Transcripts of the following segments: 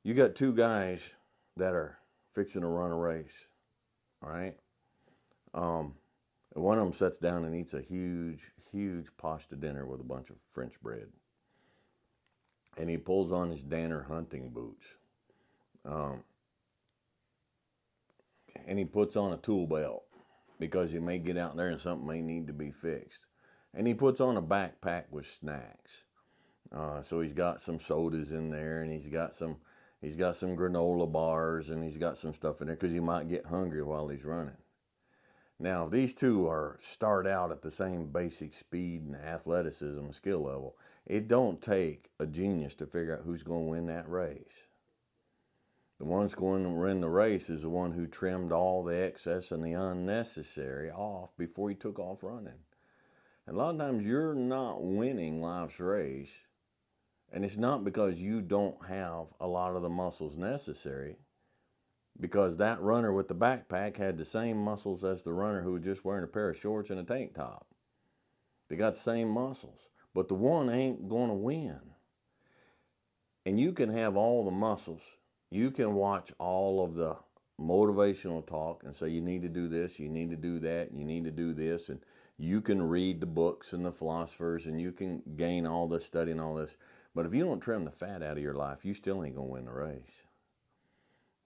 You got two guys that are fixing to run a race, all right? And one of them sits down and eats a huge pasta dinner with a bunch of French bread. And he pulls on his Danner hunting boots. Um, and he puts on a tool belt because he may get out there and something may need to be fixed. And he puts on a backpack with snacks. So he's got some sodas in there, and he's got some granola bars, and he's got some stuff in there because he might get hungry while he's running. Now, if these two start out at the same basic speed and athleticism and skill level, it don't take a genius to figure out who's going to win that race. The one that's going to win the race is the one who trimmed all the excess and the unnecessary off before he took off running. And a lot of times you're not winning life's race, and it's not because you don't have a lot of the muscles necessary, because that runner with the backpack had the same muscles as the runner who was just wearing a pair of shorts and a tank top. They got the same muscles, but the one ain't going to win. And you can have all the muscles. You can watch all of the motivational talk and say you need to do this, you need to do that, you need to do this, and you can read the books and the philosophers, and you can gain all this, studying all this. But if you don't trim the fat out of your life, you still ain't going to win the race.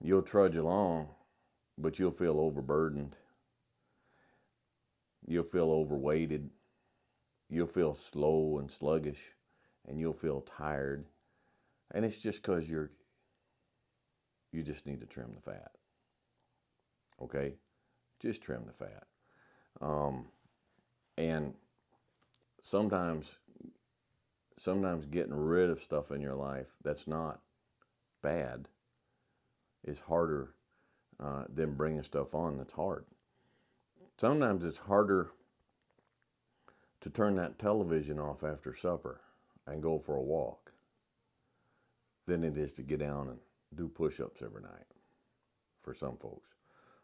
You'll trudge along, but you'll feel overburdened. You'll feel overweighted. You'll feel slow and sluggish, and you'll feel tired. And it's just because you just need to trim the fat. Okay? Just trim the fat. And sometimes getting rid of stuff in your life that's not bad is harder than bringing stuff on that's hard. Sometimes it's harder to turn that television off after supper and go for a walk than it is to get down and do push-ups every night for some folks.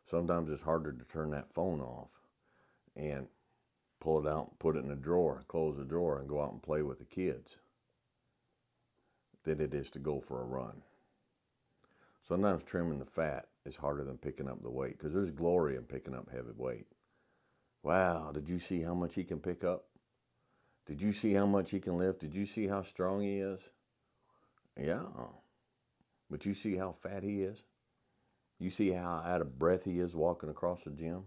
Sometimes it's harder to turn that phone off and pull it out, put it in a drawer, close the drawer, and go out and play with the kids than it is to go for a run. Sometimes trimming the fat is harder than picking up the weight, because there's glory in picking up heavy weight. Wow, did you see how much he can pick up? Did you see how much he can lift? Did you see how strong he is? Yeah. But you see how fat he is? You see how out of breath he is walking across the gym?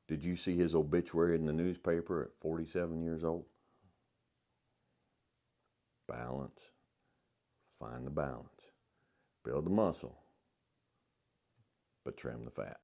Did you see his obituary in the newspaper at 47 years old? Balance. Find the balance. Build the muscle, but trim the fat.